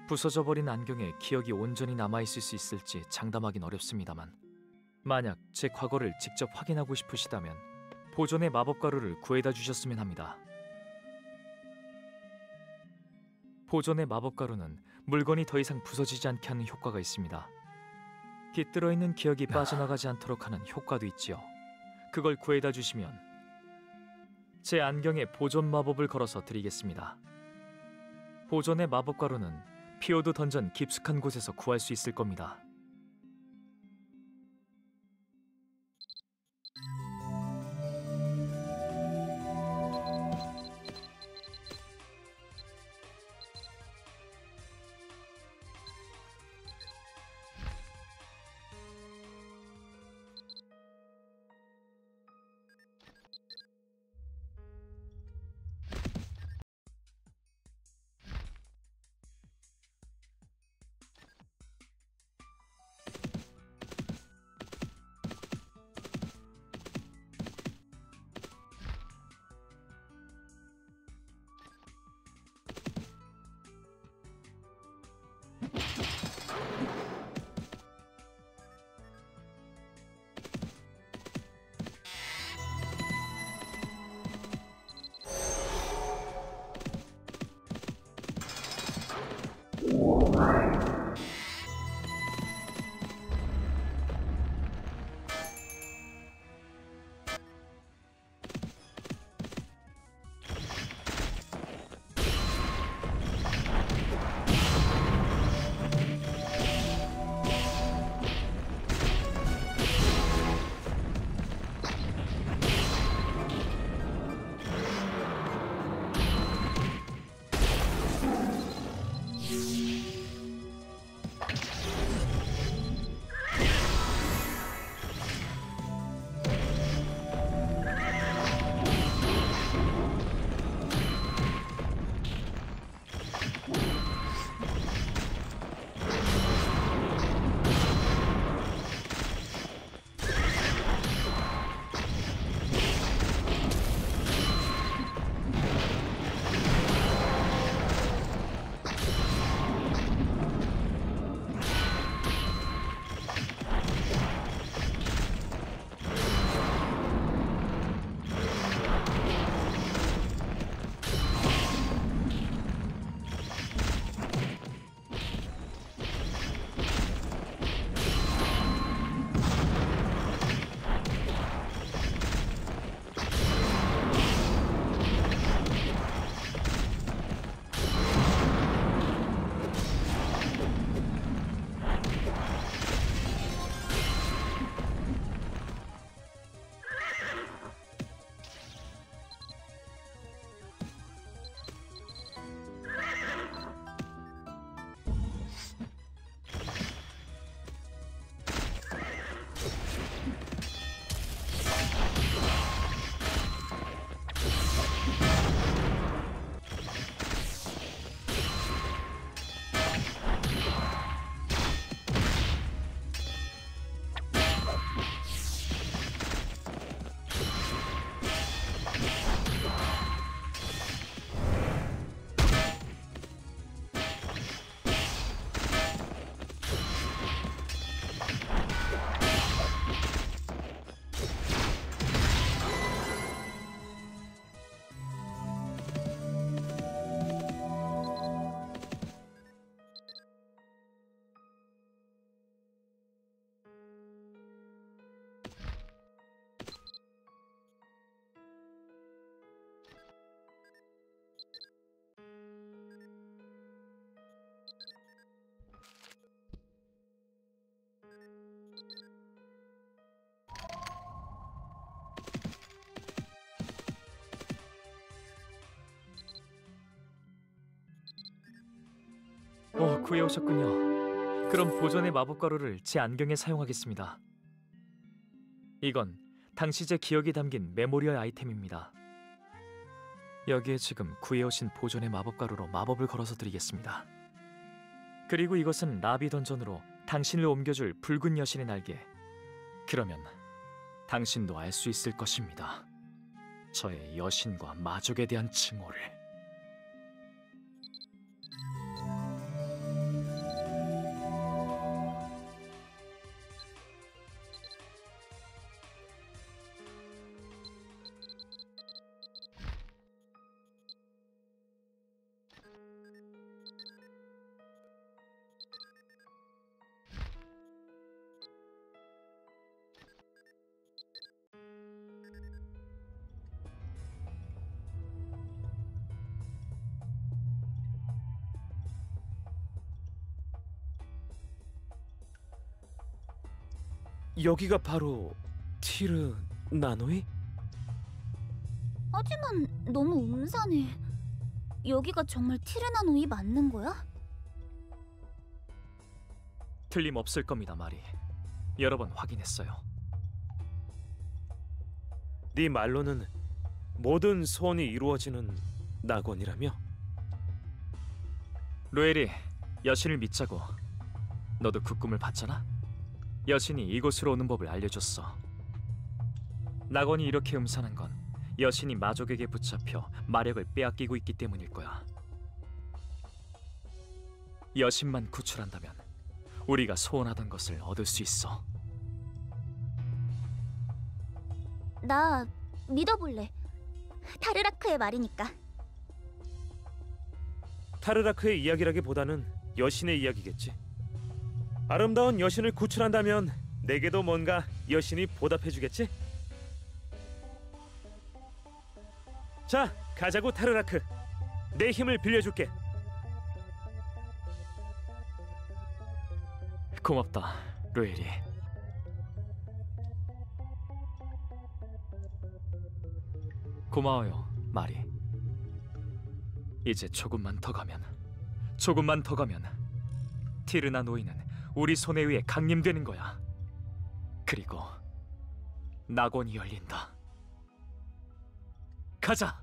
부서져버린 안경에 기억이 온전히 남아있을 수 있을지 장담하긴 어렵습니다만, 만약 제 과거를 직접 확인하고 싶으시다면 보존의 마법 가루를 구해다 주셨으면 합니다. 보존의 마법 가루는 물건이 더 이상 부서지지 않게 하는 효과가 있습니다. 깃들어 있는 기억이 빠져나가지 않도록 하는 효과도 있지요. 그걸 구해다 주시면 제 안경에 보존 마법을 걸어서 드리겠습니다. 보존의 마법 가루는 피오드 던전 깊숙한 곳에서 구할 수 있을 겁니다. 구해오셨군요. 그럼 보존의 마법 가루를 제 안경에 사용하겠습니다. 이건 당시 제 기억이 담긴 메모리얼 아이템입니다. 여기에 지금 구해오신 보존의 마법 가루로 마법을 걸어서 드리겠습니다. 그리고 이것은 라비 던전으로 당신을 옮겨줄 붉은 여신의 날개. 그러면 당신도 알 수 있을 것입니다. 저의 여신과 마족에 대한 칭호를. 여기가 바로 티르 나노이? 하지만 너무 음산해. 여기가 정말 티르나노이 맞는 거야? 틀림없을 겁니다, 마리. 여러 번 확인했어요. 네 말로는 모든 소원이 이루어지는 낙원이라며? 루엘이 여신을 믿자고. 너도 그 꿈을 봤잖아? 여신이 이곳으로 오는 법을 알려줬어. 낙원이 이렇게 음산한 건 여신이 마족에게 붙잡혀 마력을 빼앗기고 있기 때문일 거야. 여신만 구출한다면 우리가 소원하던 것을 얻을 수 있어. 나 믿어볼래. 타르라크의 말이니까. 타르라크의 이야기라기보다는 여신의 이야기겠지. 아름다운 여신을 구출한다면 내게도 뭔가 여신이 보답해주겠지? 자, 가자고 타르라크. 내 힘을 빌려줄게. 고맙다, 루엘이. 고마워요, 마리. 이제 조금만 더 가면 티르나 노이는 우리 손에 의해 강림되는 거야. 그리고 낙원이 열린다. 가자!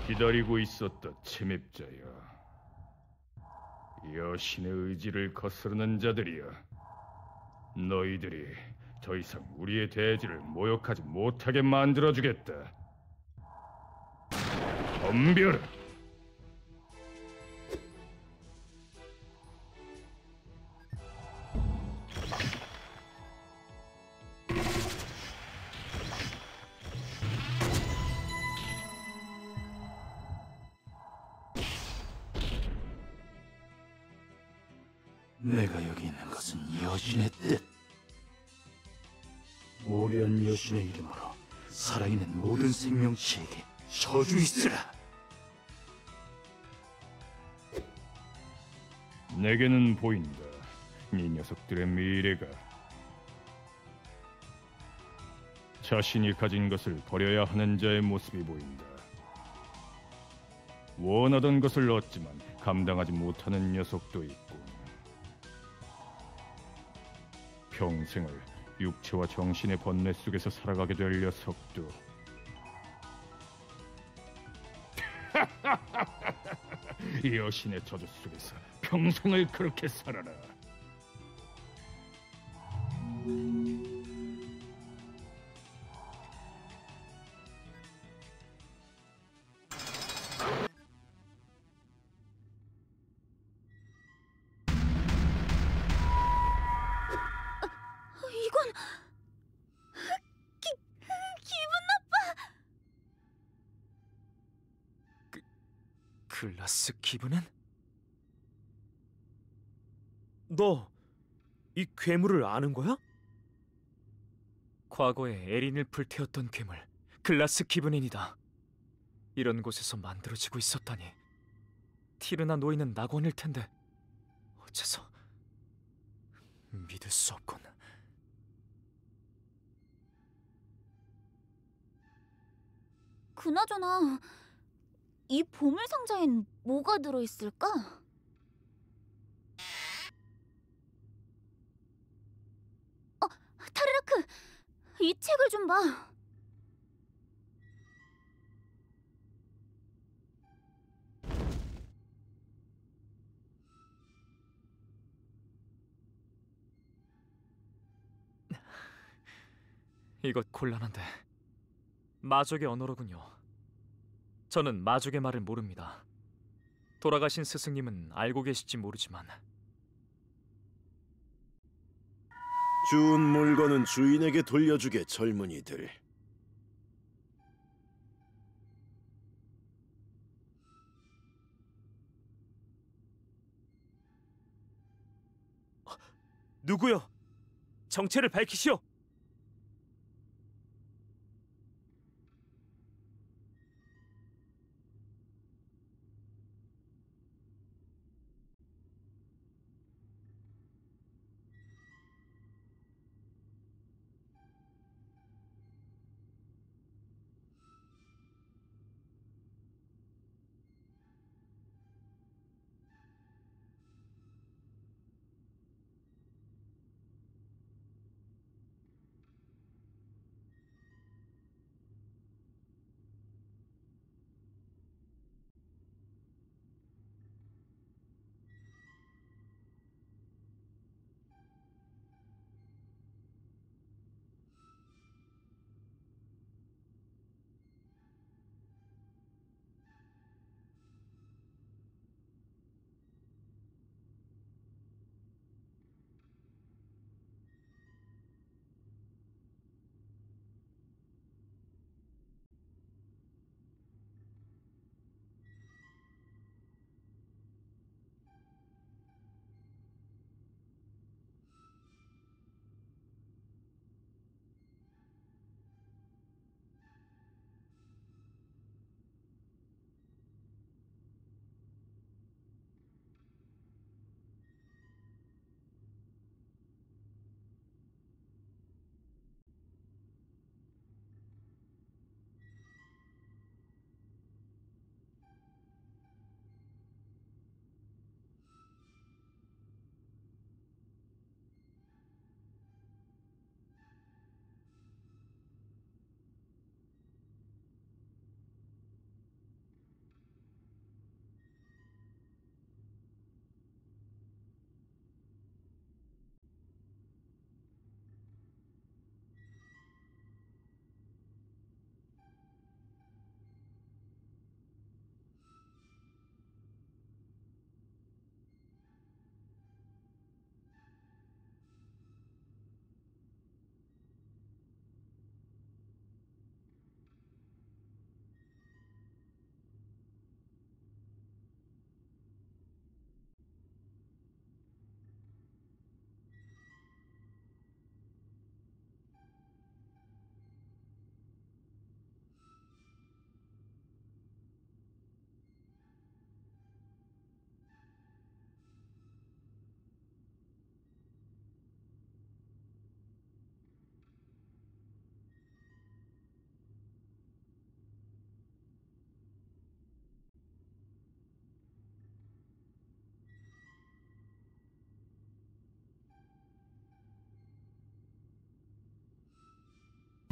기다리고 있었다, 침입자여. 여신의 의지를 거스르는 자들이여. 너희들이 더 이상 우리의 대지를 모욕하지 못하게 만들어주겠다. 덤벼라! 내가 여기 있는 것은 여신의 뜻. 모련 여신의 이름으로 살아있는 모든 생명체에게 저주 있으라. 내게는 보인다, 이 녀석들의 미래가. 자신이 가진 것을 버려야 하는 자의 모습이 보인다. 원하던 것을 얻지만 감당하지 못하는 녀석도 있고, 평생을 육체와 정신의 번뇌 속에서 살아가게 될 녀석도. 여신의 저주 속에서 평생을 그렇게 살아라. 이건 기분 나빠. 글라스 기브는? 너 이 괴물을 아는 거야? 과거에 에린을 불태웠던 괴물 글라스 기브넨이다. 이런 곳에서 만들어지고 있었다니. 티르나 노인은 낙원일 텐데 어째서... 믿을 수 없군. 그나저나 이 보물 상자엔 뭐가 들어있을까? 타르라크, 이 책을 좀 봐. 이것 곤란한데. 마족의 언어로군요. 저는 마족의 말을 모릅니다. 돌아가신 스승님은 알고 계실지 모르지만. 주운 물건은 주인에게 돌려주게, 젊은이들. 누구요? 정체를 밝히시오.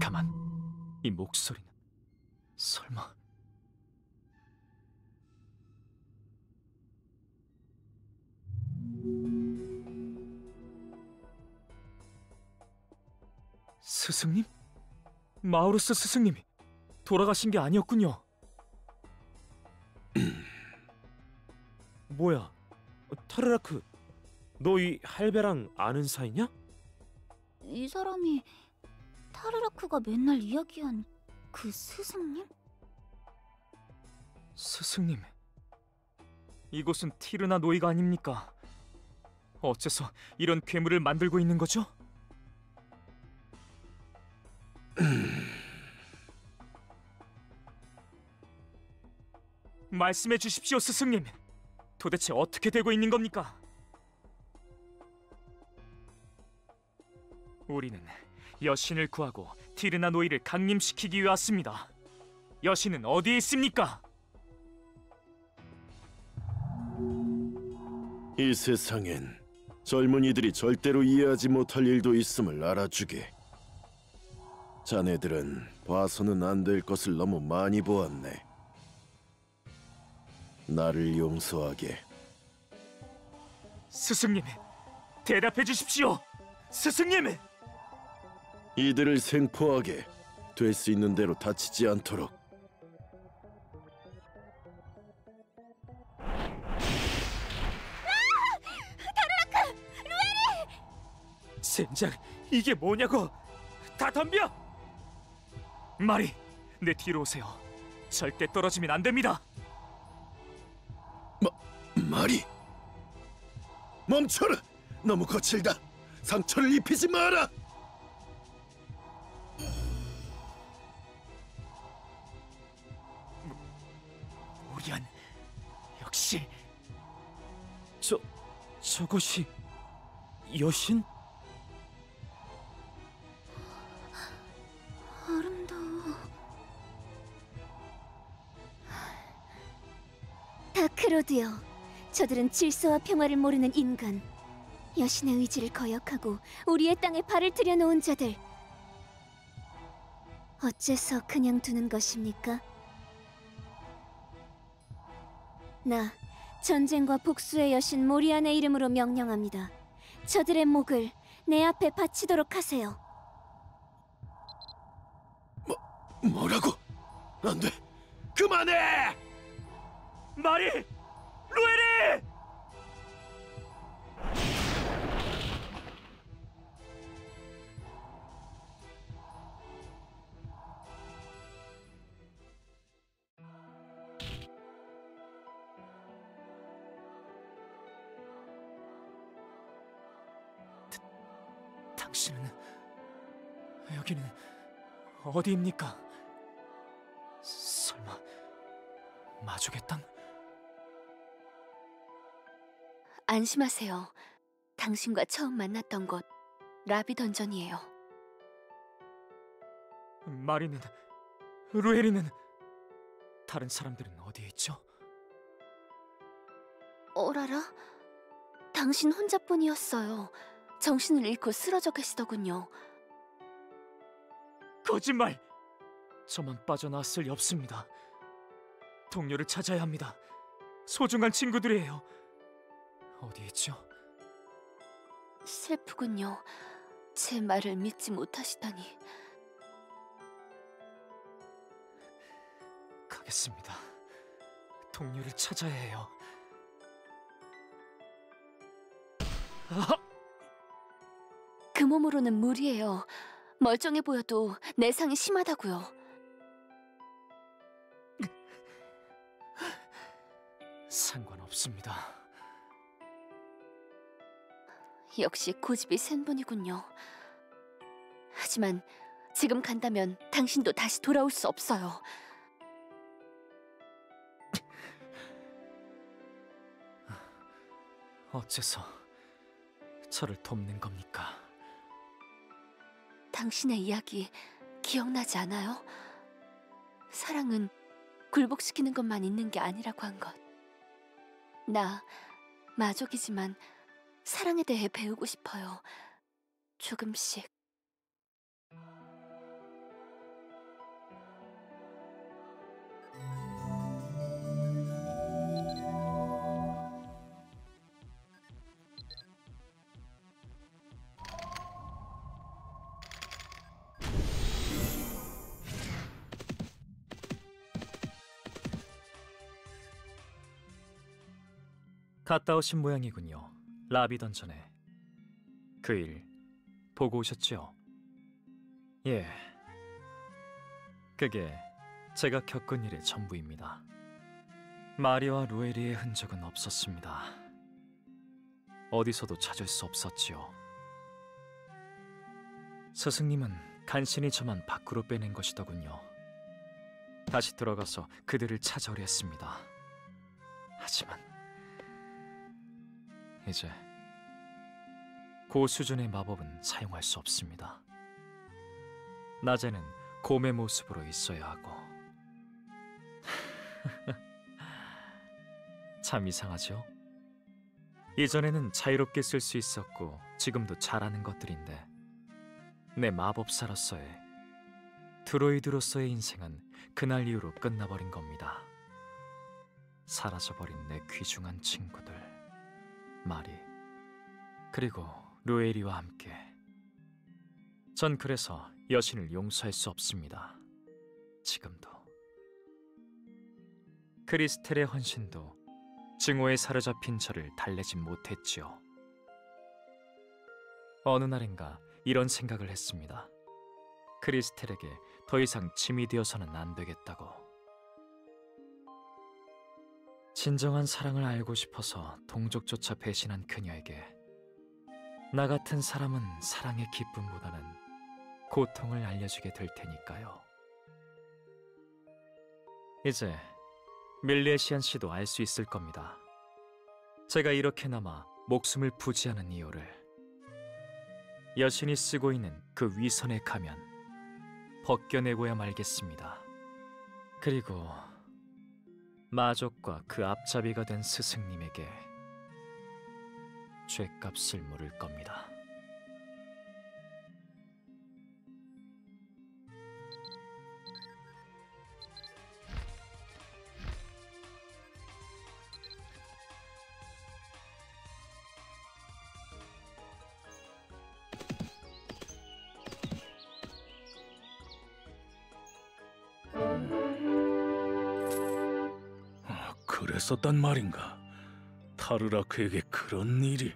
다만 이 목소리는 설마... 스승님? 마우루스 스승님이 돌아가신 게 아니었군요. 뭐야? 타르라크, 너 이 할배랑 아는 사이냐? 이 사람이 타르라크가 맨날 이야기한 그 스승님? 스승님, 이곳은 티르나 노이가 아닙니까? 어째서 이런 괴물을 만들고 있는 거죠? 말씀해 주십시오, 스승님. 도대체 어떻게 되고 있는 겁니까? 우리는 여신을 구하고 티르나 노이를 강림시키기 위해 왔습니다. 여신은 어디에 있습니까? 이 세상엔 젊은이들이 절대로 이해하지 못할 일도 있음을 알아주게. 자네들은 봐서는 안 될 것을 너무 많이 보았네. 나를 용서하게. 스승님, 대답해 주십시오. 스승님! 이들을 생포하게. 될 수 있는 대로 다치지 않도록. 젠장, 이게 뭐냐고! 다 덤벼! 마리, 내 뒤로 오세요. 절대 떨어지면 안 됩니다. 마리! 멈춰라! 너무 거칠다! 상처를 입히지 마라! 오리안, 역시 저것이 여신? 아름다워. 다크로드요. 저들은 질서와 평화를 모르는 인간. 여신의 의지를 거역하고 우리의 땅에 발을 들여놓은 자들. 어째서 그냥 두는 것입니까? 나 전쟁과 복수의 여신 모리안의 이름으로 명령합니다. 저들의 목을 내 앞에 바치도록 하세요. 뭐라고? 안 돼! 그만해! 마리! 루에리! 당신은 여기는 어디입니까? 설마 마족의 땅? 안심하세요. 당신과 처음 만났던 곳 라비 던전이에요. 마리는, 루에리는, 다른 사람들은 어디에 있죠? 어라라? 당신 혼자뿐이었어요. 정신을 잃고 쓰러져 계시더군요. 거짓말! 저만 빠져나왔을 리 없습니다. 동료를 찾아야 합니다. 소중한 친구들이에요. 어디 있죠? 슬프군요. 제 말을 믿지 못하시다니. 가겠습니다. 동료를 찾아야 해요. 그 몸으로는 무리예요. 멀쩡해 보여도 내상이 심하다고요. 상관없습니다. 역시 고집이 센 분이군요. 하지만 지금 간다면 당신도 다시 돌아올 수 없어요. 어째서 저를 돕는 겁니까? 당신의 이야기 기억나지 않아요? 사랑은 굴복시키는 것만 있는 게 아니라고 한 것. 나 마족이지만 사랑에 대해 배우고 싶어요. 조금씩. 갔다 오신 모양이군요. 라비 던전에. 그 일 보고 오셨죠? 예. 그게 제가 겪은 일의 전부입니다. 마리와 루에리의 흔적은 없었습니다. 어디서도 찾을 수 없었지요. 스승님은 간신히 저만 밖으로 빼낸 것이더군요. 다시 들어가서 그들을 찾아오려 했습니다. 하지만 이제 고수준의 마법은 사용할 수 없습니다. 낮에는 곰의 모습으로 있어야 하고. 참 이상하죠? 이전에는 자유롭게 쓸 수 있었고 지금도 잘하는 것들인데 내 마법사로서의, 드로이드로서의 인생은 그날 이후로 끝나버린 겁니다. 사라져버린 내 귀중한 친구들 마리, 그리고 루에리와 함께. 전 그래서 여신을 용서할 수 없습니다. 지금도. 크리스텔의 헌신도 증오에 사로잡힌 저를 달래지 못했지요. 어느 날인가 이런 생각을 했습니다. 크리스텔에게 더 이상 짐이 되어서는 안 되겠다고. 진정한 사랑을 알고 싶어서 동족조차 배신한 그녀에게 나 같은 사람은 사랑의 기쁨보다는 고통을 알려주게 될 테니까요. 이제 밀레시안 씨도 알 수 있을 겁니다. 제가 이렇게나마 목숨을 부지하는 이유를. 여신이 쓰고 있는 그 위선의 가면 벗겨내고야 말겠습니다. 그리고 마족과 그 앞잡이가 된 스승님에게 죗값을 물을 겁니다. 그랬었단 말인가? 타르라크에게 그런 일이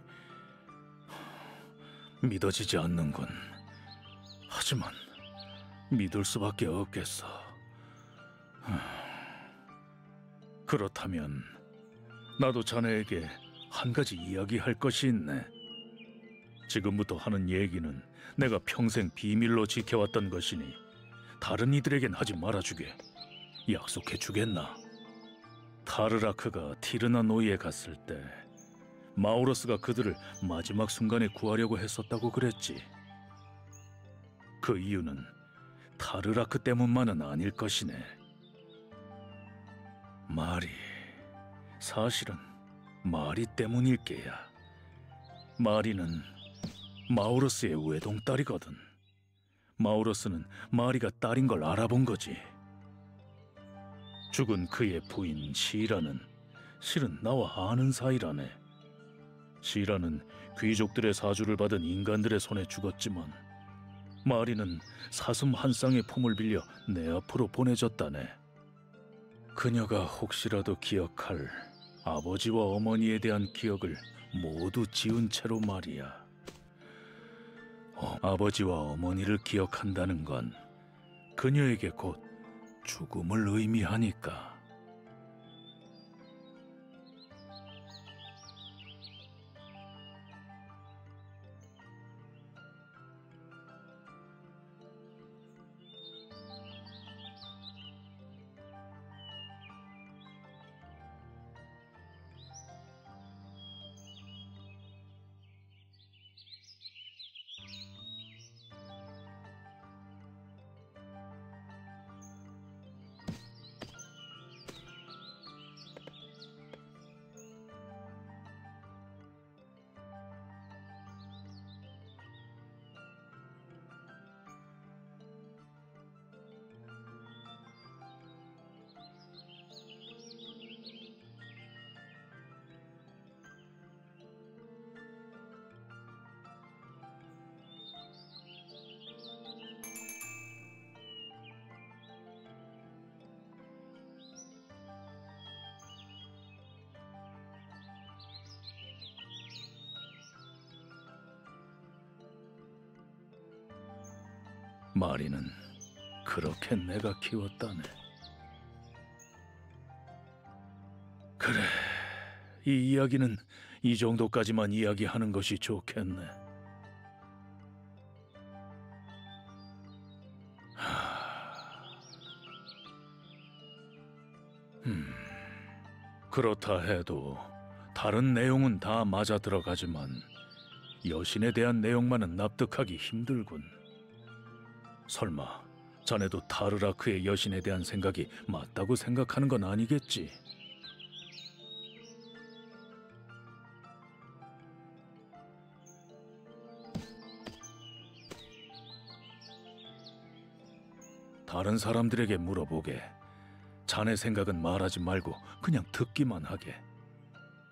믿어지지 않는군. 하지만 믿을 수밖에 없겠어. 그렇다면 나도 자네에게 한 가지 이야기할 것이 있네. 지금부터 하는 얘기는 내가 평생 비밀로 지켜왔던 것이니 다른 이들에겐 하지 말아주게. 약속해 주겠나? 타르라크가 티르나 노이에 갔을 때 마우러스가 그들을 마지막 순간에 구하려고 했었다고 그랬지. 그 이유는 타르라크 때문만은 아닐 것이네. 말이 사실은 마리 때문일 게야. 마리는 마우러스의 외동딸이거든. 마우러스는 마리가 딸인 걸 알아본 거지. 죽은 그의 부인 시라는 실은 나와 아는 사이라네. 시라는 귀족들의 사주를 받은 인간들의 손에 죽었지만 마리는 사슴 한 쌍의 품을 빌려 내 앞으로 보내졌다네. 그녀가 혹시라도 기억할 아버지와 어머니에 대한 기억을 모두 지운 채로 말이야. 아버지와 어머니를 기억한다는 건 그녀에게 곧 죽음을 의미하니까. 마리는 그렇게 내가 키웠다네. 그래, 이 이야기는 이 정도까지만 이야기하는 것이 좋겠네. 그렇다 해도 다른 내용은 다 맞아 들어가지만 여신에 대한 내용만은 납득하기 힘들군. 설마 자네도 타르라크의 여신에 대한 생각이 맞다고 생각하는 건 아니겠지? 다른 사람들에게 물어보게. 자네 생각은 말하지 말고 그냥 듣기만 하게.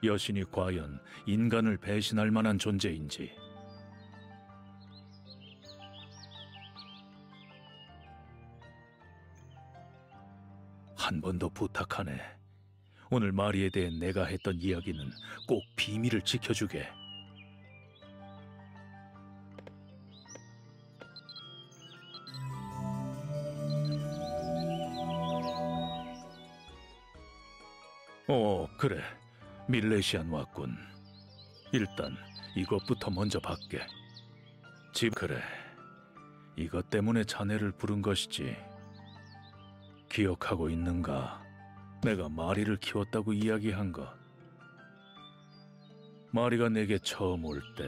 여신이 과연 인간을 배신할 만한 존재인지. 한 번 더 부탁하네. 오늘 마리에 대해 내가 했던 이야기는 꼭 비밀을 지켜주게. 그래. 밀레시안 왔군. 일단 이것부터 먼저 받게. 그래. 이것 때문에 자네를 부른 것이지. 기억하고 있는가? 내가 마리를 키웠다고 이야기한 것. 마리가 내게 처음 올 때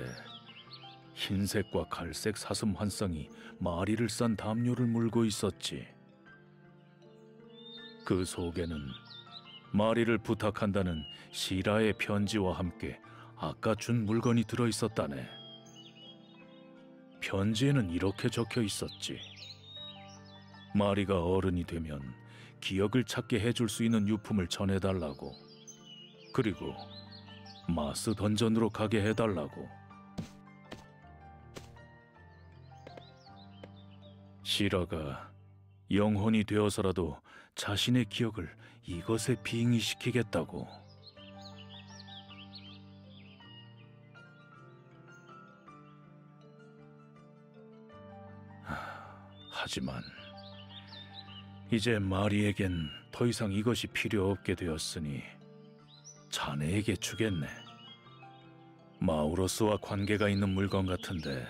흰색과 갈색 사슴 환상이 마리를 싼 담요를 물고 있었지. 그 속에는 마리를 부탁한다는 시라의 편지와 함께 아까 준 물건이 들어있었다네. 편지에는 이렇게 적혀 있었지. 마리가 어른이 되면 기억을 찾게 해줄 수 있는 유품을 전해달라고. 그리고 마스 던전으로 가게 해달라고. 시라가 영혼이 되어서라도 자신의 기억을 이것에 빙의시키겠다고. 하지만 이제 마리에겐 더 이상 이것이 필요 없게 되었으니 자네에게 주겠네. 마우로스와 관계가 있는 물건 같은데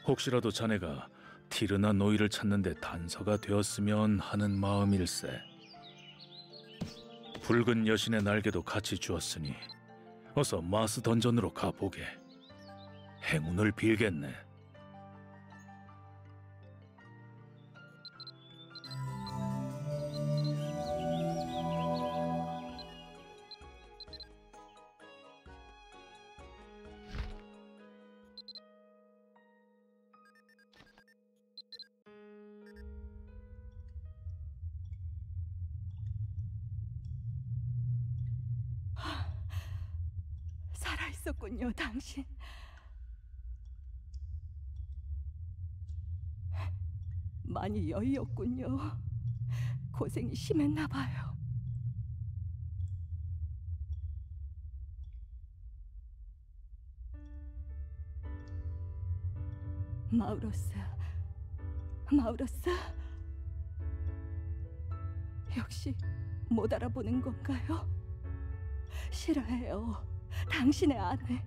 혹시라도 자네가 티르나 노이를 찾는 데 단서가 되었으면 하는 마음일세. 붉은 여신의 날개도 같이 주었으니 어서 마스 던전으로 가보게. 행운을 빌겠네. 살아있었군요, 당신. 많이 여의었군요. 고생이 심했나 봐요. 마우로스, 마우로스. 역시 못 알아보는 건가요? 싫어해요. 당신의 아내.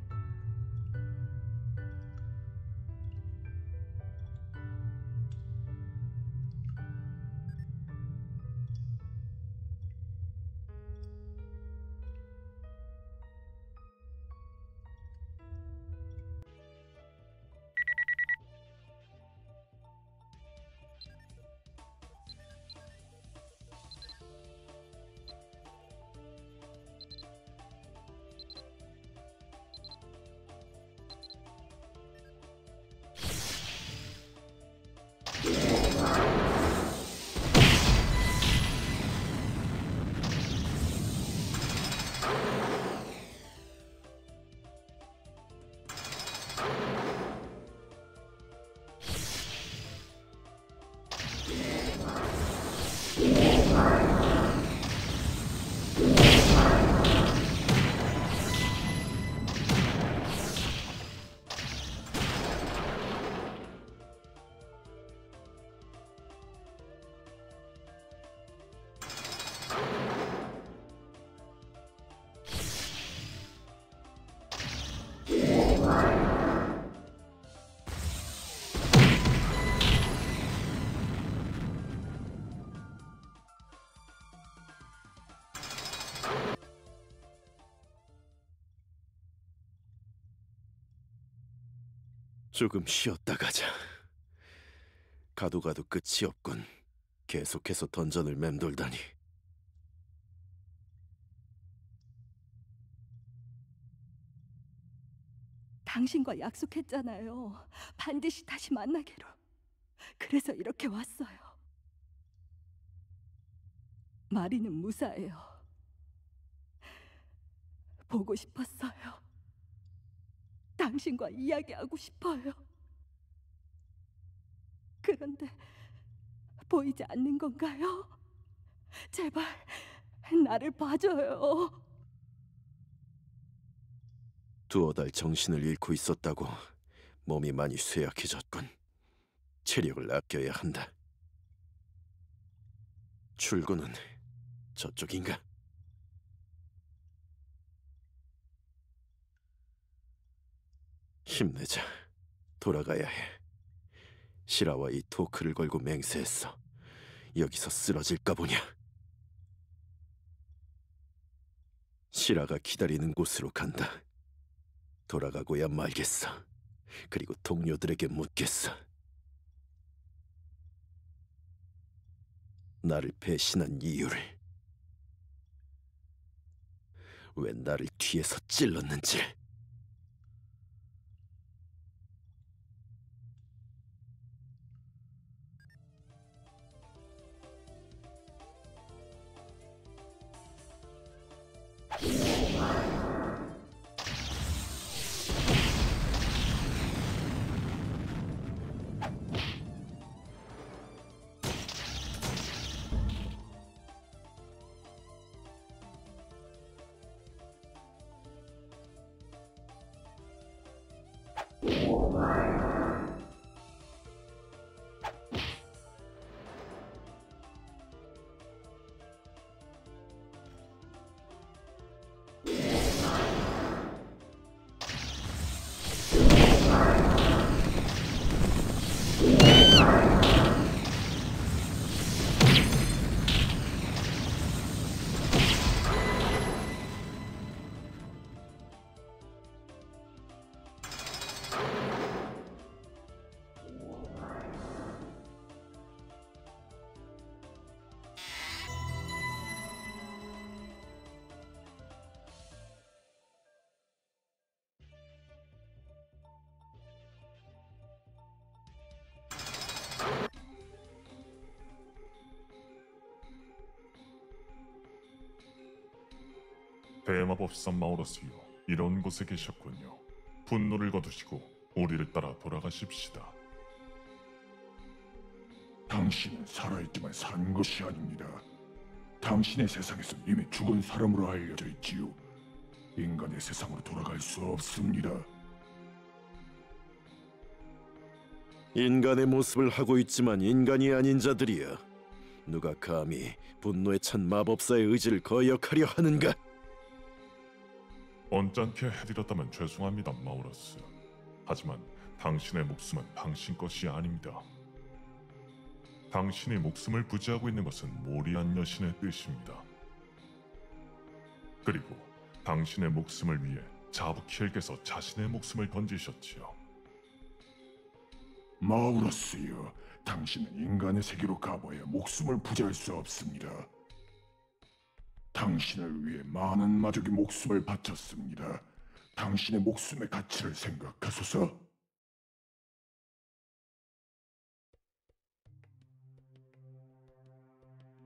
조금 쉬었다 가자. 가도 가도 끝이 없군. 계속해서 던전을 맴돌다니. 당신과 약속했잖아요. 반드시 다시 만나기로. 그래서 이렇게 왔어요. 마리는 무사해요. 보고 싶었어요. 당신과 이야기하고 싶어요. 그런데 보이지 않는 건가요? 제발 나를 봐줘요. 두어 달 정신을 잃고 있었다고 몸이 많이 쇠약해졌군. 체력을 아껴야 한다. 출구는 저쪽인가? 힘내자. 돌아가야 해. 시라와 이 토크를 걸고 맹세했어. 여기서 쓰러질까 보냐. 시라가 기다리는 곳으로 간다. 돌아가고야 말겠어. 그리고 동료들에게 묻겠어. 나를 배신한 이유를. 왜 나를 뒤에서 찔렀는지. 대마법사 마우러스요, 이런 곳에 계셨군요. 분노를 거두시고 우리를 따라 돌아가십시다. 당신은 살아있지만 산 것이 아닙니다. 당신의 세상에서 이미 죽은 사람으로 알려져 있지요. 인간의 세상으로 돌아갈 수 없습니다. 인간의 모습을 하고 있지만 인간이 아닌 자들이야. 누가 감히 분노에 찬 마법사의 의지를 거역하려 하는가? 언짢게 해드렸다면 죄송합니다, 마우러스. 하지만 당신의 목숨은 당신 것이 아닙니다. 당신이 목숨을 부지하고 있는 것은 모리안 여신의 뜻입니다. 그리고 당신의 목숨을 위해 자부키엘께서 자신의 목숨을 던지셨지요. 마우러스여, 당신은 인간의 세계로 가봐야 목숨을 부지할 수 없습니다. 당신을 위해 많은 마족이 목숨을 바쳤습니다. 당신의 목숨의 가치를 생각하소서.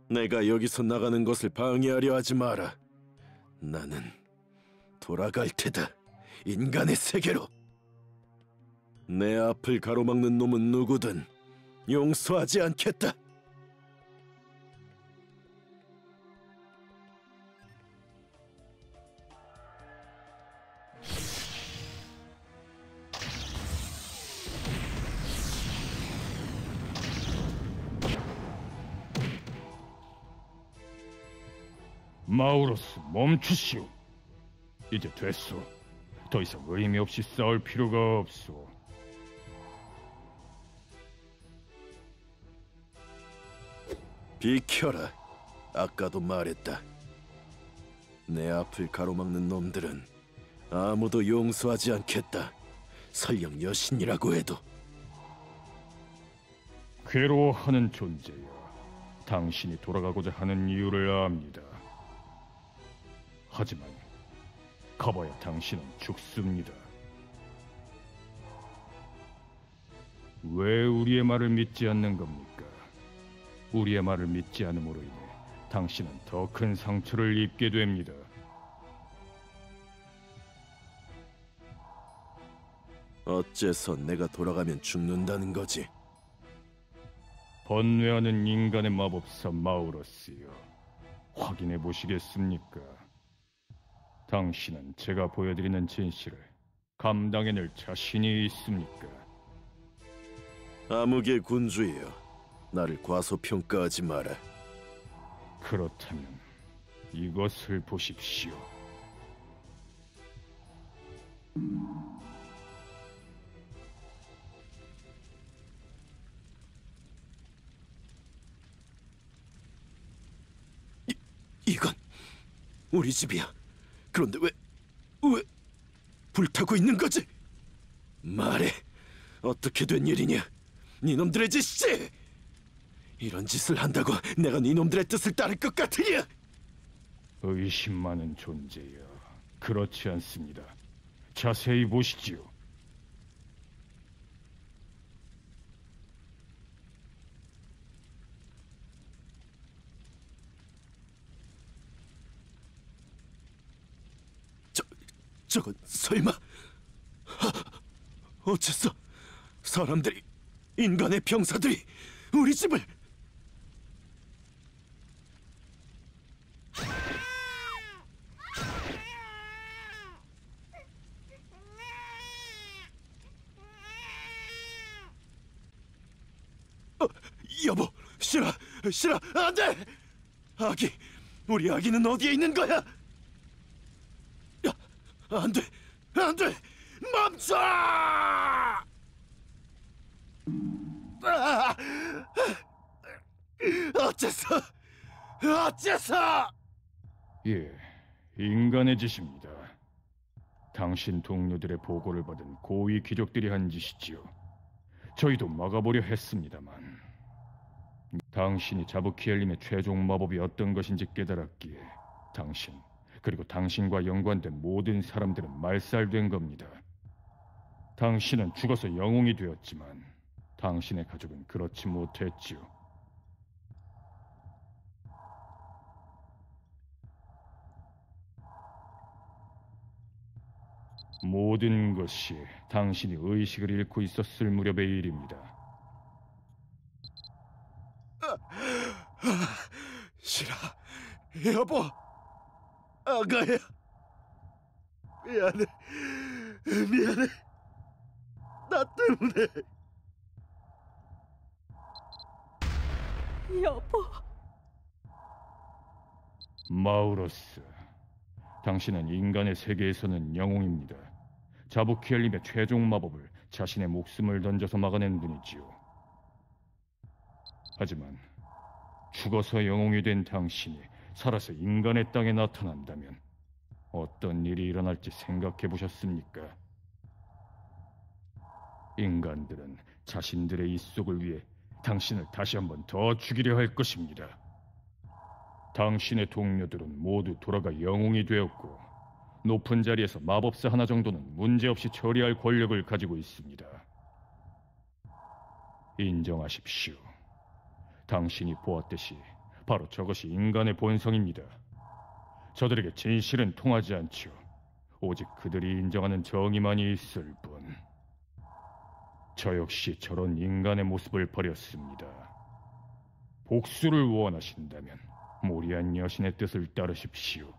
내가 여기서 나가는 것을 방해하려 하지 마라. 나는 돌아갈 테다. 인간의 세계로. 내 앞을 가로막는 놈은 누구든 용서하지 않겠다. 마우러스, 멈추시오. 이제 됐소. 더 이상 의미 없이 싸울 필요가 없소. 비켜라. 아까도 말했다. 내 앞을 가로막는 놈들은 아무도 용서하지 않겠다. 설령 여신이라고 해도 괴로워하는 존재여, 당신이 돌아가고자 하는 이유를 압니다. 하지만 가봐야 당신은 죽습니다. 왜 우리의 말을 믿지 않는 겁니까? 우리의 말을 믿지 않음으로 인해 당신은 더 큰 상처를 입게 됩니다. 어째서 내가 돌아가면 죽는다는 거지? 번뇌하는 인간의 마법사 마우러스여, 확인해 보시겠습니까? 당신은 제가 보여드리는 진실을 감당해낼 자신이 있습니까? 암흑의 군주여, 나를 과소평가하지 마라. 그렇다면 이것을 보십시오. 이건 우리 집이야. 그런데 왜 불타고 있는 거지? 말해, 어떻게 된 일이냐? 니놈들의 짓이지? 이런 짓을 한다고 내가 니놈들의 뜻을 따를 것 같으냐? 의심 많은 존재여, 그렇지 않습니다. 자세히 보시지요. 저건 설마 어째서 사람들이, 인간의 병사들이 우리 집을... 여보, 싫어, 안 돼! 아기, 우리 아기는 어디에 있는 거야? 야, 안 돼, 멈춰! 어째서? 예, 인간의 짓입니다. 당신 동료들의 보고를 받은 고위 귀족들이 한 짓이지요. 저희도 막아보려 했습니다만 당신이 자부키엘님의 최종 마법이 어떤 것인지 깨달았기에 당신, 그리고 당신과 연관된 모든 사람들은 말살된 겁니다. 당신은 죽어서 영웅이 되었지만 당신의 가족은 그렇지 못했지요. 모든 것이 당신이 의식을 잃고 있었을 무렵의 일입니다. 싫어, 여보, 아가야, 미안해, 나 때문에. 여보. 마우러스, 당신은 인간의 세계에서는 영웅입니다. 자부키엘님의 최종 마법을 자신의 목숨을 던져서 막아낸 분이지요. 하지만 죽어서 영웅이 된 당신이 살아서 인간의 땅에 나타난다면 어떤 일이 일어날지 생각해 보셨습니까? 인간들은 자신들의 입속을 위해 당신을 다시 한번 더 죽이려 할 것입니다. 당신의 동료들은 모두 돌아가 영웅이 되었고 높은 자리에서 마법사 하나 정도는 문제없이 처리할 권력을 가지고 있습니다. 인정하십시오. 당신이 보았듯이 바로 저것이 인간의 본성입니다. 저들에게 진실은 통하지 않죠. 오직 그들이 인정하는 정의만이 있을 뿐. 저 역시 저런 인간의 모습을 버렸습니다. 복수를 원하신다면 모리안 여신의 뜻을 따르십시오.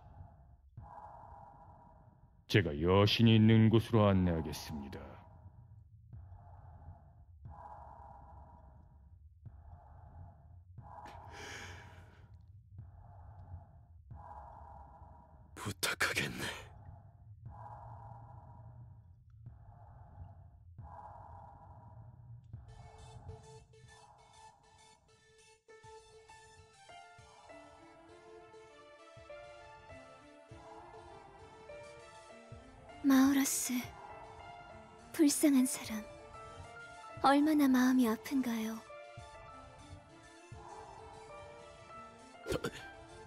제가 여신이 있는 곳으로 안내하겠습니다. 부탁하겠네. 마우러스, 불쌍한 사람. 얼마나 마음이 아픈가요?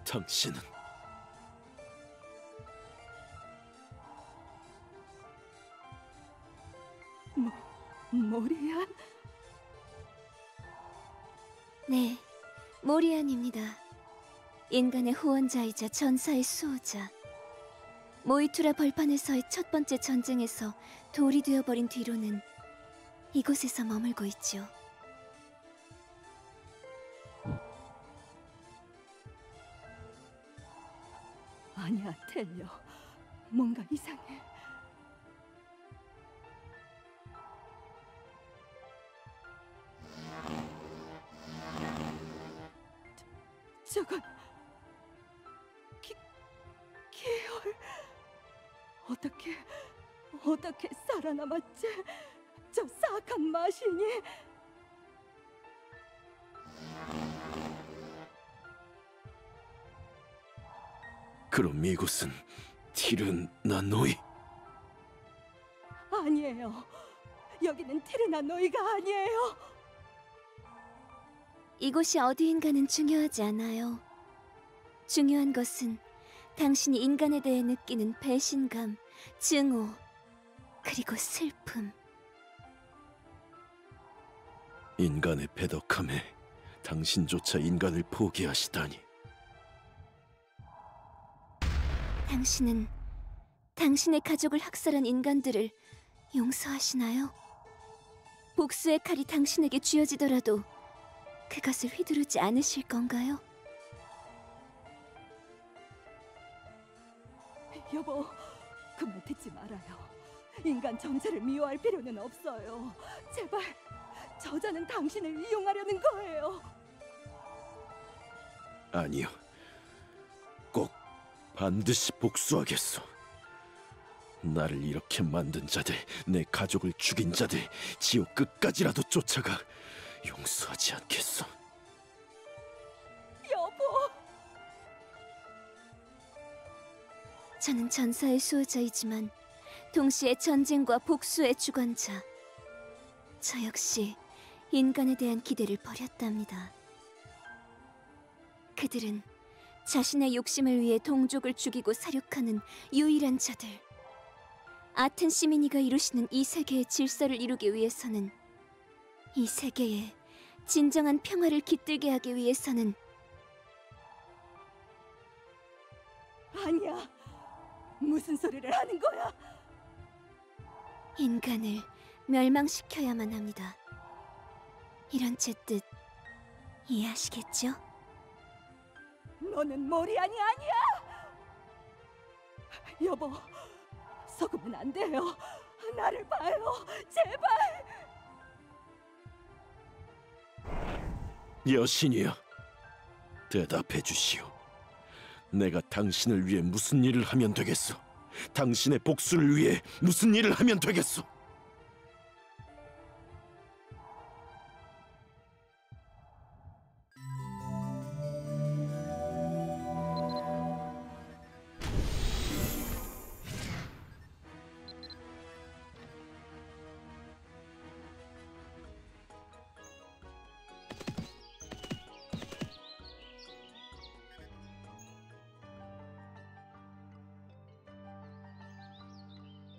당신은 모리안? 네, 모리안입니다. 인간의 후원자이자 전사의 수호자. 모이투라 벌판에서의 첫 번째 전쟁에서 돌이 되어버린 뒤로는 이곳에서 머물고 있죠. 아니야, 텔려. 뭔가 이상해. 저건 기혈. 어떻게 살아남았지? 저 사악한 마신이. 그럼 이곳은 티르나노이? 아니에요. 여기는 티르나노이가 아니에요. 이곳이 어디인가는 중요하지 않아요. 중요한 것은 당신이 인간에 대해 느끼는 배신감, 증오, 그리고 슬픔. 인간의 배덕함에 당신조차 인간을 포기하시다니. 당신은 당신의 가족을 학살한 인간들을 용서하시나요? 복수의 칼이 당신에게 쥐어지더라도 그것을 휘두르지 않으실 건가요? 여보, 그 말 듣지 말아요. 인간 전체를 미워할 필요는 없어요. 제발, 저자는 당신을 이용하려는 거예요. 아니요. 꼭 반드시 복수하겠소. 나를 이렇게 만든 자들, 내 가족을 죽인 자들, 지옥 끝까지라도 쫓아가 용서하지 않겠소. 여보! 저는 전사의 수호자이지만 동시에 전쟁과 복수의 주관자. 저 역시 인간에 대한 기대를 버렸답니다. 그들은 자신의 욕심을 위해 동족을 죽이고 살육하는 유일한 자들. 아텐 시미니가 이루시는 이 세계의 질서를 이루기 위해서는, 이 세계에 진정한 평화를 깃들게 하기 위해서는 아니야. 무슨 소리를 하는 거야? 인간을 멸망시켜야만 합니다. 이런 제 뜻 이해하시겠죠? 너는 모리안이 아니야! 여보, 속으면 안 돼요. 나를 봐요, 제발! 여신이여, 대답해 주시오. 내가 당신을 위해 무슨 일을 하면 되겠소? 당신의 복수를 위해 무슨 일을 하면 되겠소?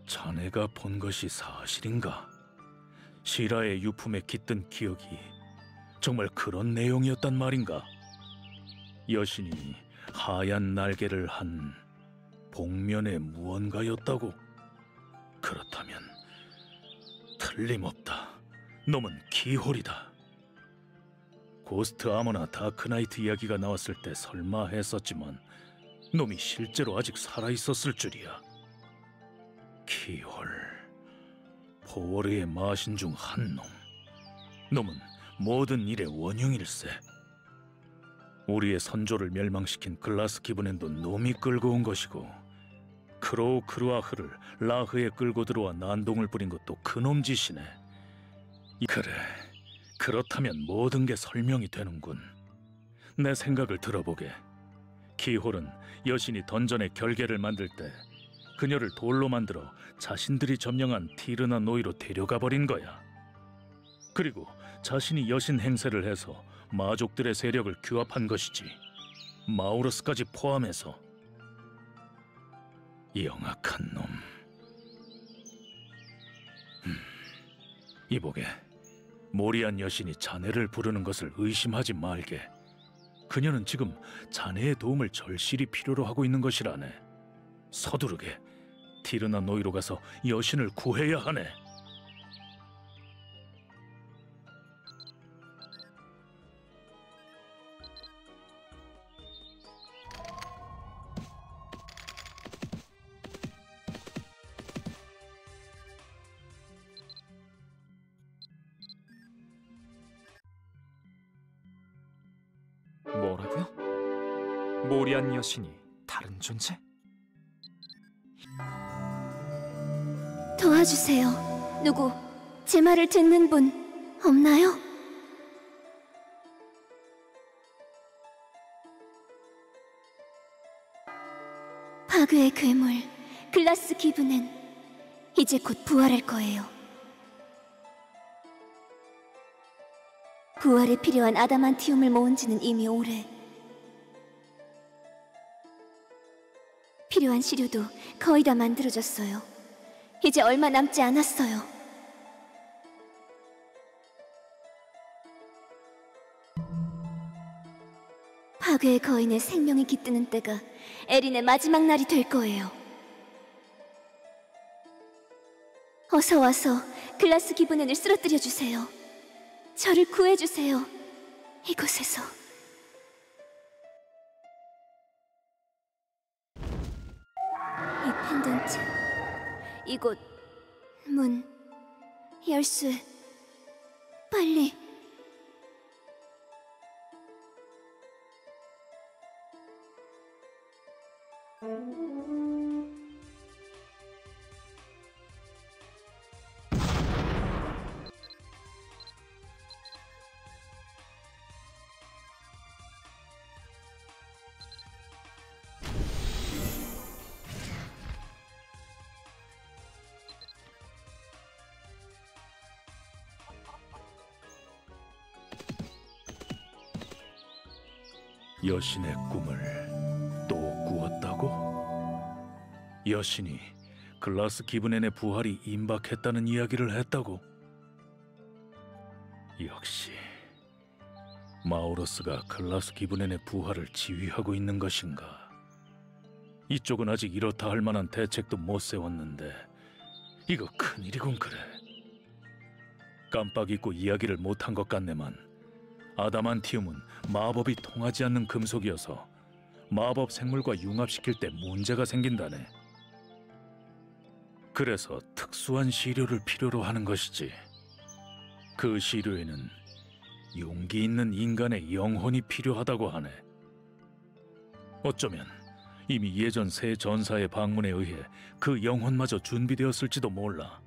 자네가 본 것이 사실인가? 시라의 유품에 깃든 기억이 정말 그런 내용이었단 말인가? 여신이 하얀 날개를 한 복면의 무언가였다고? 그렇다면 틀림없다. 놈은 기홀이다. 고스트 아머나 다크나이트 이야기가 나왔을 때 설마 했었지만 놈이 실제로 아직 살아있었을 줄이야. 기홀, 포워르의 마신 중 한 놈. 놈은 모든 일의 원흉일세. 우리의 선조를 멸망시킨 글라스 기브넨도 놈이 끌고 온 것이고, 크로우 크루아흐를 라흐에 끌고 들어와 난동을 부린 것도 그놈 짓이네. 그래, 그렇다면 모든 게 설명이 되는군. 내 생각을 들어보게. 기홀은 여신이 던전의 결계를 만들 때 그녀를 돌로 만들어 자신들이 점령한 티르나 노이로 데려가 버린 거야. 그리고 자신이 여신 행세를 해서 마족들의 세력을 규합한 것이지. 마우러스까지 포함해서. 영악한 놈. 이보게, 모리안 여신이 자네를 부르는 것을 의심하지 말게. 그녀는 지금 자네의 도움을 절실히 필요로 하고 있는 것이라네. 서두르게 티르나 노이로 가서 여신을 구해야 하네. 뭐라고요? 모리안 여신이 다른 존재? 도와주세요. 누구 제 말을 듣는 분 없나요? 파괴의 괴물 글라스 기브는 이제 곧 부활할 거예요. 부활에 필요한 아다만티움을 모은 지는 이미 오래. 필요한 시료도 거의 다 만들어졌어요. 이제 얼마 남지 않았어요. 파괴의 거인의 생명이 깃드는 때가 에린의 마지막 날이 될 거예요. 어서 와서 글라스 기브넨을 쓰러뜨려 주세요. 저를 구해주세요. 이곳에서. 이 펜던트, 이곳 문 열쇠, 빨리. 여신의 꿈을 또 꾸었다고? 여신이 글라스 기브넨의 부활이 임박했다는 이야기를 했다고? 역시 마우러스가 글라스 기브넨의 부활을 지휘하고 있는 것인가? 이쪽은 아직 이렇다 할 만한 대책도 못 세웠는데 이거 큰일이군. 그래, 깜빡 잊고 이야기를 못한 것 같네만. 아다만티움은 마법이 통하지 않는 금속이어서 마법 생물과 융합시킬 때 문제가 생긴다네. 그래서 특수한 시료를 필요로 하는 것이지. 그 시료에는 용기 있는 인간의 영혼이 필요하다고 하네. 어쩌면 이미 예전 새 전사의 방문에 의해 그 영혼마저 준비되었을지도 몰라.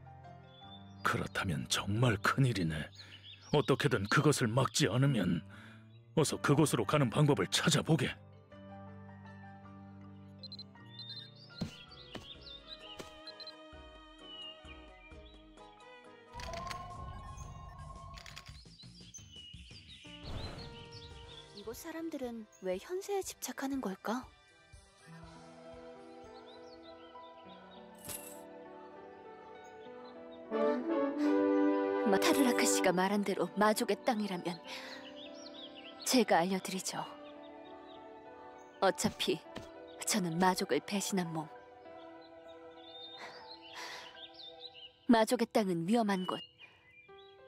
그렇다면 정말 큰일이네. 어떻게든 그것을 막지 않으면 어서 그곳으로 가는 방법을 찾아보게. 이곳 사람들은 왜 현세에 집착하는 걸까? 타르라크 씨가 말한 대로 마족의 땅이라면 제가 알려드리죠. 어차피 저는 마족을 배신한 몸. 마족의 땅은 위험한 곳.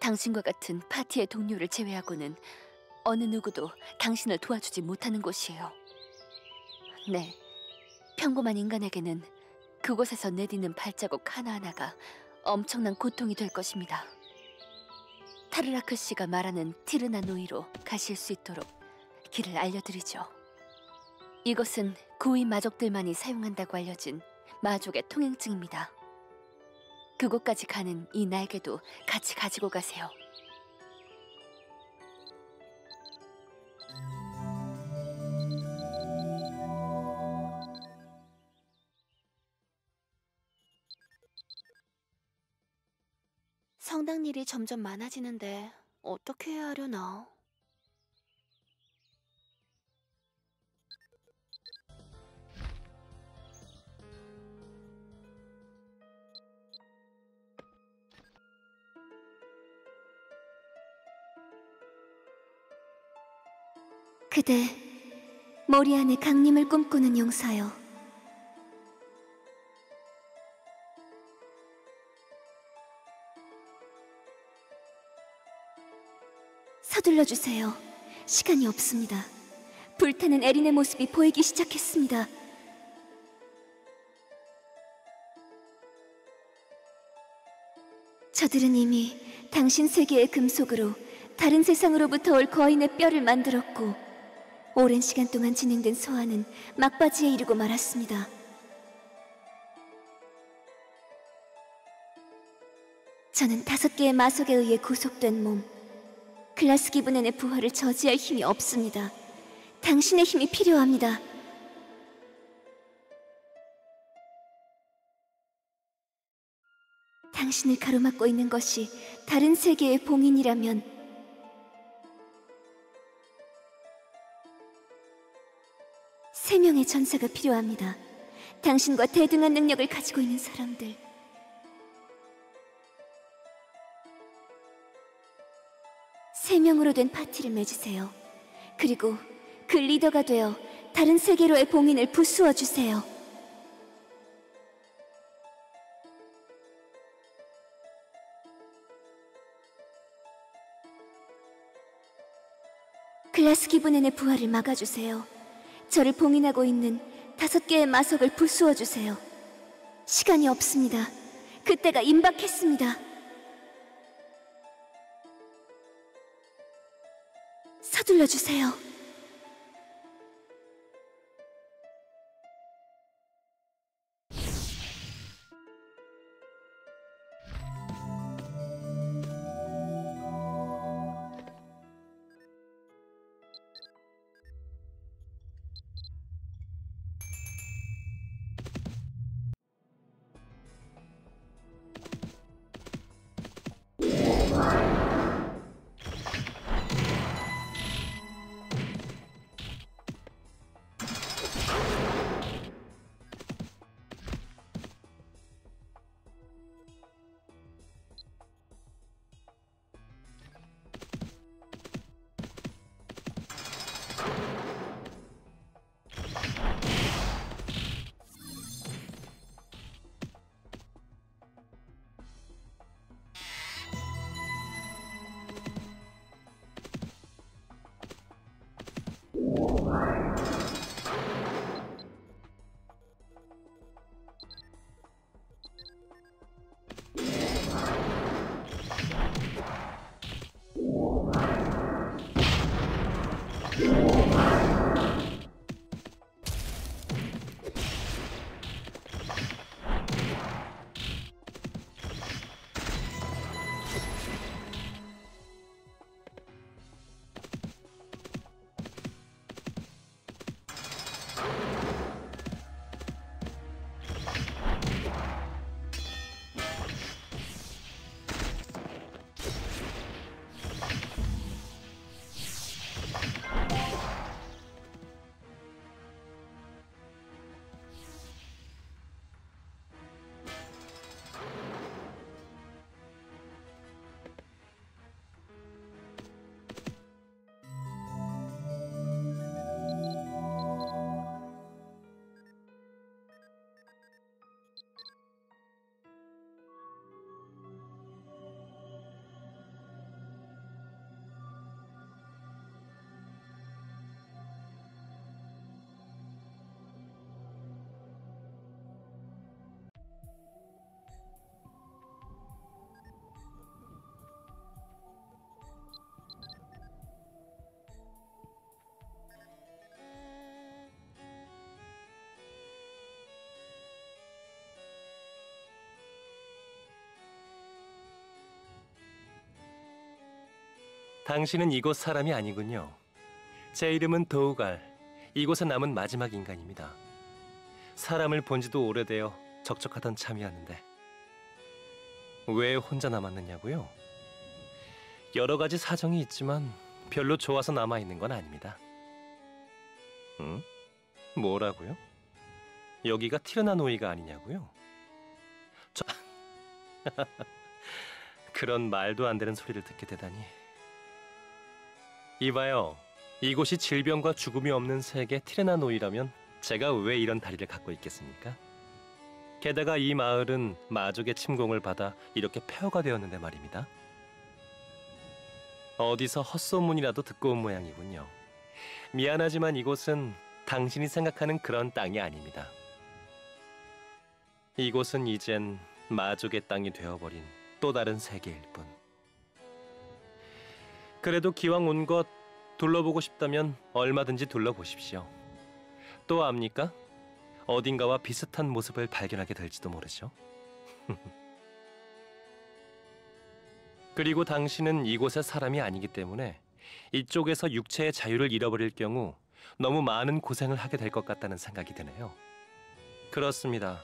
당신과 같은 파티의 동료를 제외하고는 어느 누구도 당신을 도와주지 못하는 곳이에요. 네, 평범한 인간에게는 그곳에서 내디는 발자국 하나하나가 엄청난 고통이 될 것입니다. 타르라크 씨가 말하는 티르나 노이로 가실 수 있도록 길을 알려드리죠. 이것은 고위 마족들만이 사용한다고 알려진 마족의 통행증입니다. 그곳까지 가는 이 날개도 같이 가지고 가세요. 성당 일이 점점 많아지는데 어떻게 해야 하려나? 그대, 머리 안에 강림을 꿈꾸는 용사여. 서둘러 주세요. 시간이 없습니다. 불타는 에린의 모습이 보이기 시작했습니다. 저들은 이미 당신 세계의 금속으로 다른 세상으로부터 올 거인의 뼈를 만들었고, 오랜 시간 동안 진행된 소환은 막바지에 이르고 말았습니다. 저는 5개의 마석에 의해 구속된 몸, 글라스 기브넨의 부활을 저지할 힘이 없습니다. 당신의 힘이 필요합니다. 당신을 가로막고 있는 것이 다른 세계의 봉인이라면 세 명의 전사가 필요합니다. 당신과 대등한 능력을 가지고 있는 사람들. 세 명으로 된 파티를 맺으세요. 그리고 그 리더가 되어 다른 세계로의 봉인을 부수어 주세요. 글라스 기브넨의 부활을 막아주세요. 저를 봉인하고 있는 5개의 마석을 부수어 주세요. 시간이 없습니다. 그때가 임박했습니다. 서둘러 주세요. 당신은 이곳 사람이 아니군요. 제 이름은 도우갈. 이곳에 남은 마지막 인간입니다. 사람을 본 지도 오래되어 적적하던 참이었는데 왜 혼자 남았느냐고요? 여러 가지 사정이 있지만 별로 좋아서 남아있는 건 아닙니다. 응? 뭐라고요? 여기가 티르나노이가 아니냐고요? 그런 말도 안 되는 소리를 듣게 되다니. 이봐요. 이곳이 질병과 죽음이 없는 세계 티르나노이라면 제가 왜 이런 다리를 갖고 있겠습니까? 게다가 이 마을은 마족의 침공을 받아 이렇게 폐허가 되었는데 말입니다. 어디서 헛소문이라도 듣고 온 모양이군요. 미안하지만 이곳은 당신이 생각하는 그런 땅이 아닙니다. 이곳은 이젠 마족의 땅이 되어버린 또 다른 세계일 뿐. 그래도 기왕 온 곳 둘러보고 싶다면 얼마든지 둘러보십시오. 또 압니까? 어딘가와 비슷한 모습을 발견하게 될지도 모르죠. 그리고 당신은 이곳의 사람이 아니기 때문에 이쪽에서 육체의 자유를 잃어버릴 경우 너무 많은 고생을 하게 될 것 같다는 생각이 드네요. 그렇습니다.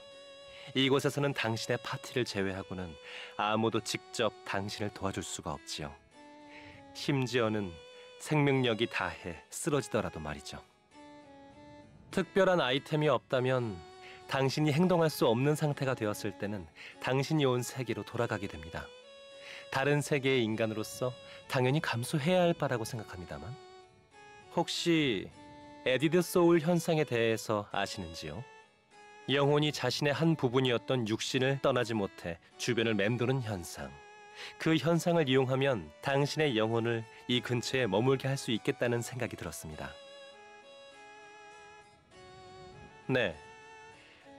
이곳에서는 당신의 파티를 제외하고는 아무도 직접 당신을 도와줄 수가 없지요. 심지어는 생명력이 다해 쓰러지더라도 말이죠. 특별한 아이템이 없다면 당신이 행동할 수 없는 상태가 되었을 때는 당신이 온 세계로 돌아가게 됩니다. 다른 세계의 인간으로서 당연히 감수해야 할 바라고 생각합니다만, 혹시 에디드 소울 현상에 대해서 아시는지요? 영혼이 자신의 한 부분이었던 육신을 떠나지 못해 주변을 맴도는 현상. 그 현상을 이용하면 당신의 영혼을 이 근처에 머물게 할 수 있겠다는 생각이 들었습니다. 네,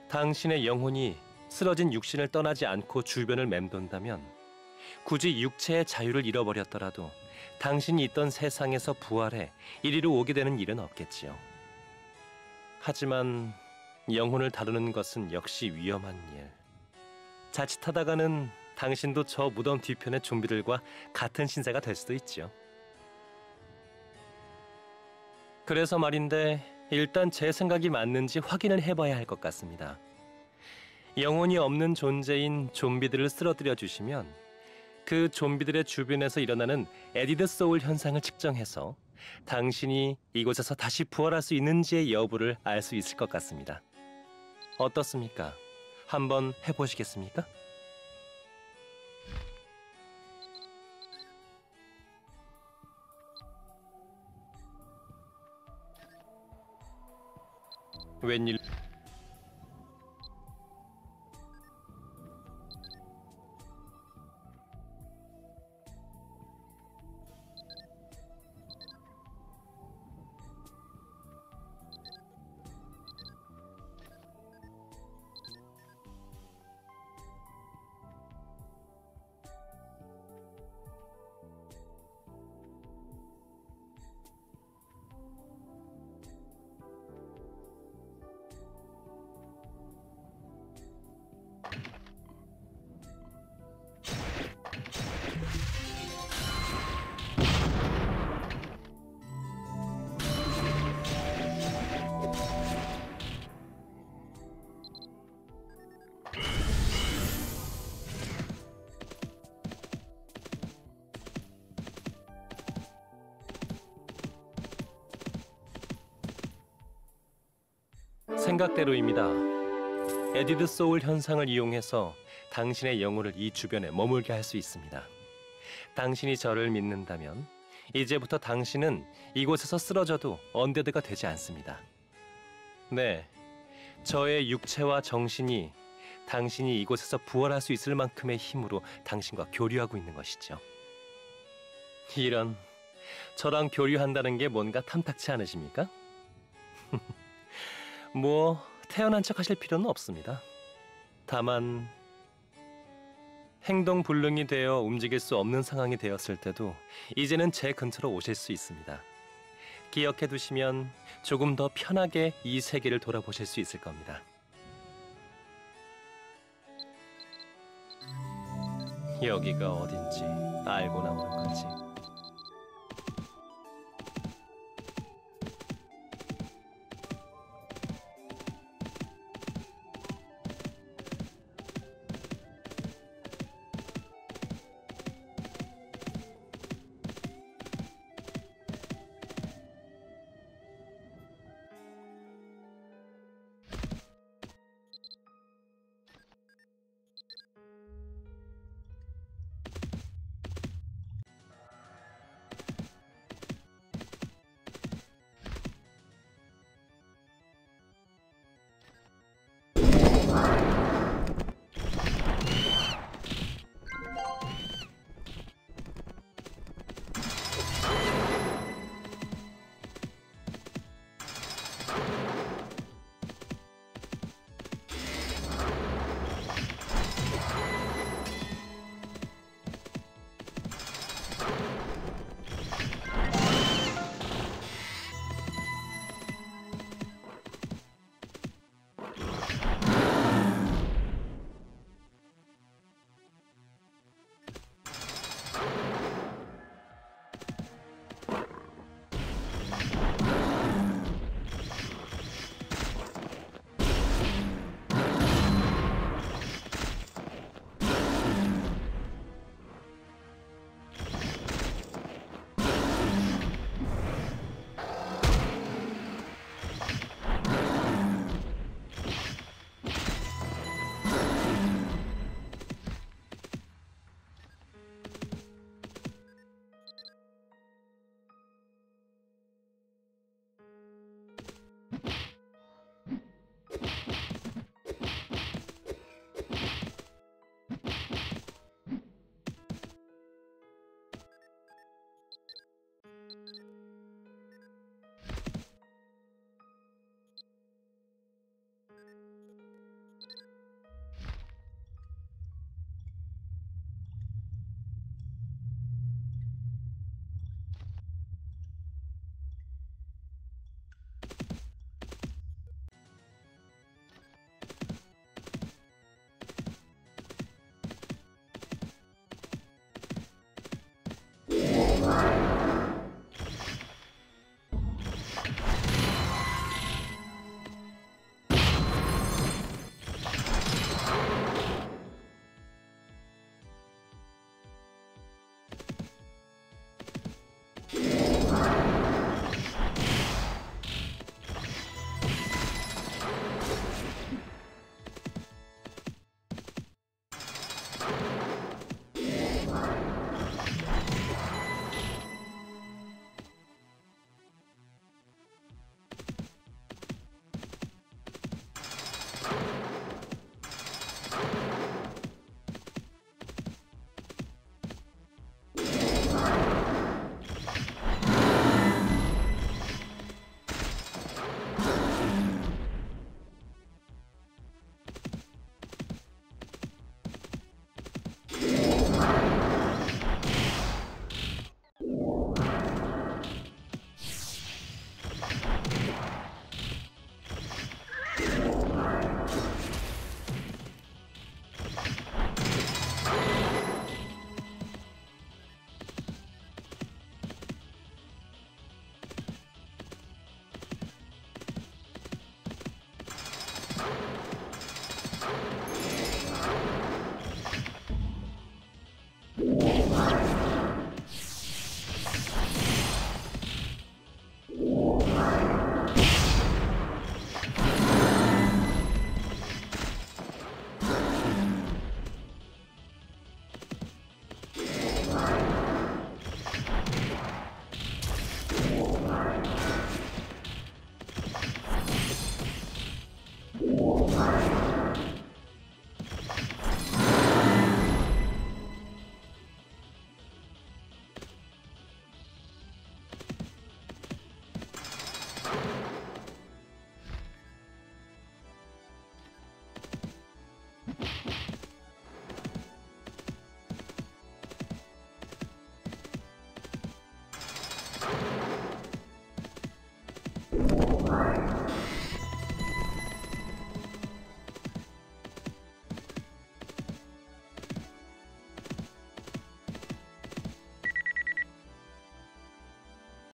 당신의 영혼이 쓰러진 육신을 떠나지 않고 주변을 맴돈다면 굳이 육체의 자유를 잃어버렸더라도 당신이 있던 세상에서 부활해 이리로 오게 되는 일은 없겠지요. 하지만 영혼을 다루는 것은 역시 위험한 일. 자칫하다가는 당신도 저 무덤 뒤편의 좀비들과 같은 신세가 될 수도 있지요. 그래서 말인데 일단 제 생각이 맞는지 확인을 해봐야 할 것 같습니다. 영혼이 없는 존재인 좀비들을 쓰러뜨려 주시면 그 좀비들의 주변에서 일어나는 에디드 소울 현상을 측정해서 당신이 이곳에서 다시 부활할 수 있는지의 여부를 알 수 있을 것 같습니다. 어떻습니까? 한번 해보시겠습니까? 웬일? 생각대로입니다. 에디드 소울 현상을 이용해서 당신의 영혼을 이 주변에 머물게 할 수 있습니다. 당신이 저를 믿는다면 이제부터 당신은 이곳에서 쓰러져도 언데드가 되지 않습니다. 네, 저의 육체와 정신이 당신이 이곳에서 부활할 수 있을 만큼의 힘으로 당신과 교류하고 있는 것이죠. 이런, 저랑 교류한다는 게 뭔가 탐탁치 않으십니까? 뭐 태어난 척 하실 필요는 없습니다. 다만 행동 불능이 되어 움직일 수 없는 상황이 되었을 때도 이제는 제 근처로 오실 수 있습니다. 기억해 두시면 조금 더 편하게 이 세계를 돌아보실 수 있을 겁니다. 여기가 어딘지 알고 나오는 거지.